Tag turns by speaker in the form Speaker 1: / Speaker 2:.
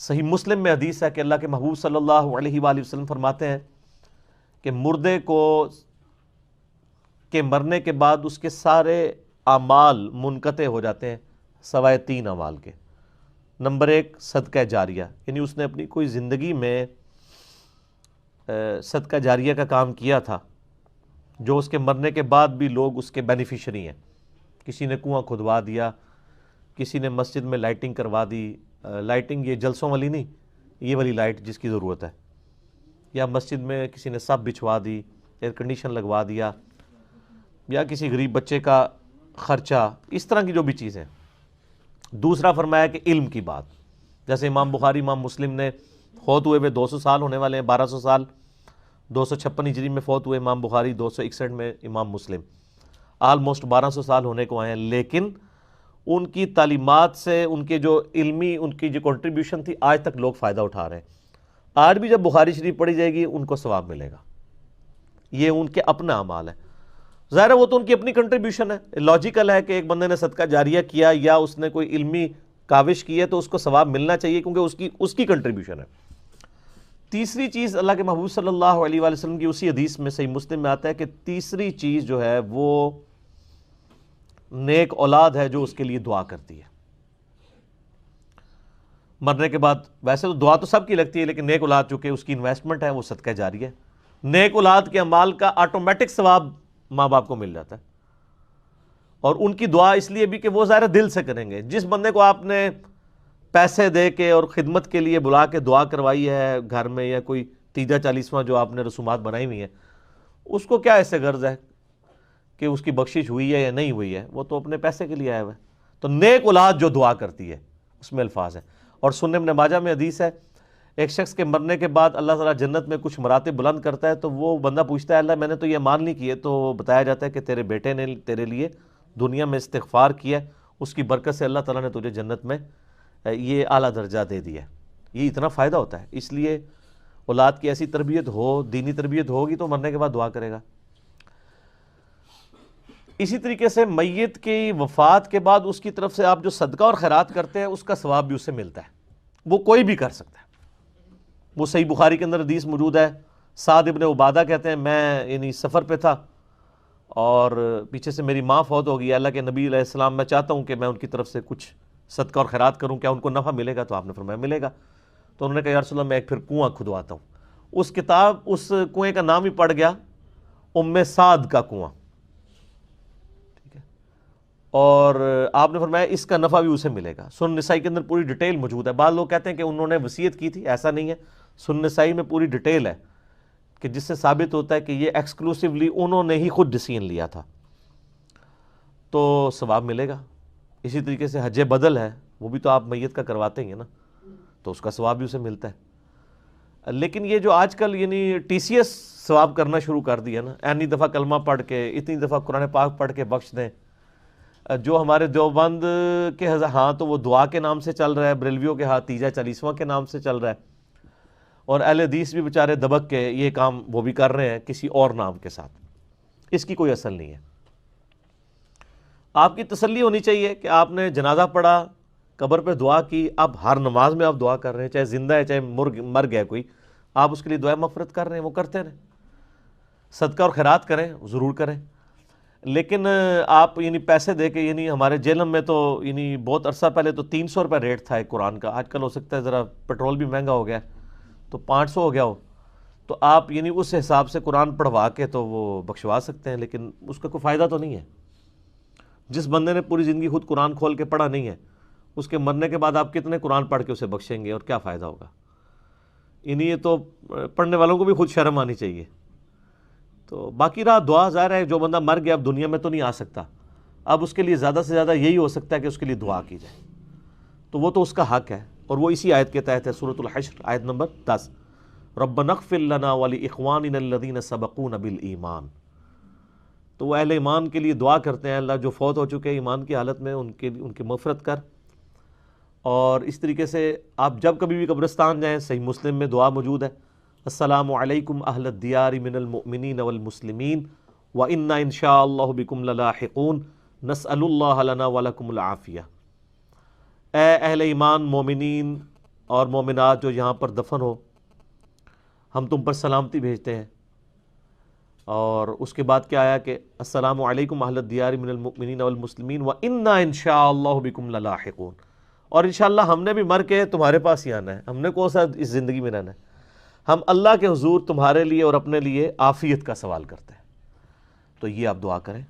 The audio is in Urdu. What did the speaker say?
Speaker 1: صحیح مسلم میں حدیث ہے کہ اللہ کے محبوب صلی اللہ علیہ وآلہ وسلم فرماتے ہیں کہ مردے کو کے مرنے کے بعد اس کے سارے اعمال منقطع ہو جاتے ہیں سوائے 3 اعمال کے۔ نمبر 1 صدقہ جاریہ، یعنی اس نے اپنی کوئی زندگی میں صدقہ جاریہ کا کام کیا تھا جو اس کے مرنے کے بعد بھی لوگ اس کے بینیفیشری ہیں۔ کسی نے کنواں کھدوا دیا، کسی نے مسجد میں لائٹنگ کروا دی، لائٹنگ یہ جلسوں والی نہیں، یہ والی لائٹ جس کی ضرورت ہے، یا مسجد میں کسی نے سب بچھوا دی، ایئر کنڈیشن لگوا دیا، یا کسی غریب بچے کا خرچہ، اس طرح کی جو بھی چیزیں۔ دوسرا فرمایا کہ علم کی بات، جیسے امام بخاری امام مسلم نے فوت ہوئے 200 سال ہونے والے ہیں، 1200 سال، 256 ہجری میں فوت ہوئے امام بخاری، 261 میں امام مسلم، آلموسٹ 1200 سال ہونے کو آئے ہیں، لیکن ان کی تعلیمات سے ان کے جو علمی ان کی جو کنٹریبیوشن تھی آج تک لوگ فائدہ اٹھا رہے ہیں۔ آج بھی جب بخاری شریف پڑھی جائے گی ان کو ثواب ملے گا، یہ ان کے اپنا اعمال ہے۔ ظاہر ہے وہ تو ان کی اپنی کنٹریبیوشن ہے، لاجیکل ہے کہ ایک بندے نے صدقہ جاریہ کیا یا اس نے کوئی علمی کاوش کی ہے تو اس کو ثواب ملنا چاہیے کیونکہ اس کی کنٹریبیوشن ہے۔ تیسری چیز اللہ کے محبوب صلی اللہ علیہ وآلہ وسلم کی اسی حدیث میں صحیح مسلم میں آتا ہے کہ تیسری چیز جو ہے وہ نیک اولاد ہے جو اس کے لیے دعا کرتی ہے مرنے کے بعد۔ ویسے تو دعا تو سب کی لگتی ہے، لیکن نیک اولاد چونکہ اس کی انویسٹمنٹ ہے وہ صدقہ جاریہ ہے۔ نیک اولاد کے اعمال کا آٹومیٹک ثواب ماں باپ کو مل جاتا ہے، اور ان کی دعا اس لیے بھی کہ وہ ظاہر دل سے کریں گے۔ جس بندے کو آپ نے پیسے دے کے اور خدمت کے لیے بلا کے دعا کروائی ہے گھر میں، یا کوئی 30 40واں جو آپ نے رسومات بنائی ہوئی ہیں، اس کو کیا ایسے غرض ہے کہ اس کی بخشش ہوئی ہے یا نہیں ہوئی ہے، وہ تو اپنے پیسے کے لیے آیا ہوا ہے۔ تو نیک اولاد جو دعا کرتی ہے اس میں الفاظ ہیں۔ اور سنن ابن ماجہ میں حدیث ہے، ایک شخص کے مرنے کے بعد اللہ تعالیٰ جنت میں کچھ مراتب بلند کرتا ہے، تو وہ بندہ پوچھتا ہے اللہ میں نے تو یہ اعمال نہیں کیے، تو بتایا جاتا ہے کہ تیرے بیٹے نے تیرے لیے دنیا میں استغفار کیا، اس کی برکت سے اللہ تعالیٰ نے تجھے جنت میں یہ اعلیٰ درجہ دے دیا۔ یہ اتنا فائدہ ہوتا ہے، اس لیے اولاد کی ایسی تربیت ہو، دینی تربیت ہوگی تو مرنے کے بعد دعا کرے گا۔ اسی طریقے سے میت کی وفات کے بعد اس کی طرف سے آپ جو صدقہ اور خیرات کرتے ہیں اس کا ثواب بھی اسے ملتا ہے، وہ کوئی بھی کر سکتا ہے۔ وہ صحیح بخاری کے اندر حدیث موجود ہے، سعد ابن عبادہ کہتے ہیں میں یعنی سفر پہ تھا اور پیچھے سے میری ماں فوت ہو گئی، اللہ کے نبی علیہ السلام میں چاہتا ہوں کہ میں ان کی طرف سے کچھ صدقہ اور خیرات کروں، کیا ان کو نفع ملے گا؟ تو آپ نے فرمایا ملے گا۔ تو انہوں نے کہا یا رسول اللہ میں ایک پھر کنواں کھدواتا ہوں۔ اس کنویں کا نام ہی پڑ گیا ام سعد کا کنواں، ٹھیک ہے، اور آپ نے فرمایا اس کا نفع بھی اسے ملے گا۔ سنن نسائی کے اندر پوری ڈیٹیل موجود ہے۔ بعض لوگ کہتے ہیں کہ انہوں نے وصیت کی تھی، ایسا نہیں ہے، سنن نسائی میں پوری ڈیٹیل ہے کہ جس سے ثابت ہوتا ہے کہ یہ ایکسکلوسیولی انہوں نے ہی خود ڈیسیژن لیا تھا، تو ثواب ملے گا۔ اسی طریقے سے حج بدل ہے، وہ بھی تو آپ میت کا کرواتے ہیں نا، تو اس کا ثواب بھی اسے ملتا ہے۔ لیکن یہ جو آج کل یعنی ٹی سی ایس ثواب کرنا شروع کر دیا نا، اتنی دفعہ کلمہ پڑھ کے، اتنی دفعہ قرآن پاک پڑھ کے بخش دیں، جو ہمارے دیوبند کے ہاں تو وہ دعا کے نام سے چل رہا ہے، بریلویوں کے ہاں 30 40واں کے نام سے چل رہا ہے، اور اہل حدیث بھی بیچارے دبک کے یہ کام وہ بھی کر رہے ہیں کسی اور نام کے ساتھ۔ اس کی کوئی اصل نہیں ہے۔ آپ کی تسلی ہونی چاہیے کہ آپ نے جنازہ پڑھا، قبر پہ دعا کی، اب ہر نماز میں آپ دعا کر رہے ہیں، چاہے زندہ ہے چاہے مر گیا کوئی، آپ اس کے لیے دعا مغفرت کر رہے ہیں، وہ کرتے رہیں۔ صدقہ اور خیرات کریں، ضرور کریں، لیکن آپ یعنی پیسے دے کے، یعنی ہمارے جہلم میں تو یعنی بہت عرصہ پہلے تو 300 روپے ریٹ تھا ایک قرآن کا، آج کل ہو سکتا ہے ذرا پیٹرول بھی مہنگا ہو گیا تو 500 ہو گیا ہو، تو آپ یعنی اس حساب سے قرآن پڑھوا کے تو وہ بخشوا سکتے ہیں، لیکن اس کا کوئی فائدہ تو نہیں ہے۔ جس بندے نے پوری زندگی خود قرآن کھول کے پڑھا نہیں ہے، اس کے مرنے کے بعد آپ کتنے قرآن پڑھ کے اسے بخشیں گے اور کیا فائدہ ہوگا؟ یہ تو پڑھنے والوں کو بھی خود شرم آنی چاہیے۔ تو باقی رہا دعا، ظاہر ہے جو بندہ مر گیا اب دنیا میں تو نہیں آ سکتا، اب اس کے لیے زیادہ سے زیادہ یہی ہو سکتا ہے کہ اس کے لیے دعا کی جائے، تو وہ تو اس کا حق ہے، اور وہ اسی آیت کے تحت ہے، سورۃ الحشر آیت نمبر 10، ربنا اغفر لنا ولاخواننا الذین سبقونا بالایمان۔ تو وہ اہل ایمان کے لیے دعا کرتے ہیں، اللہ جو فوت ہو چکے ایمان کی حالت میں ان کی مغفرت کر۔ اور اس طریقے سے آپ جب کبھی بھی قبرستان جائیں، صحیح مسلم میں دعا موجود ہے، السلام علیکم اہل الدیار من المؤمنین والمسلمین وإنا ان شاء اللہ بکم للاحقون نسأل اللہ لنا ولکم العافیہ۔ اے اہل ایمان مومنین اور مومنات جو یہاں پر دفن ہو، ہم تم پر سلامتی بھیجتے ہیں۔ اور اس کے بعد کیا آیا کہ السلام علیکم اہل الدیار من المؤمنین والمسلمین وَإِنَّا إِن شَاءَ اللَّهُ بِكُمْ لَلَاحِقُونَ، اور انشاءاللہ ہم نے بھی مر کے تمہارے پاس ہی آنا ہے، ہم نے کون سا اس زندگی میں رہنا ہے، ہم اللہ کے حضور تمہارے لیے اور اپنے لیے عافیت کا سوال کرتے ہیں۔ تو یہ آپ دعا کریں۔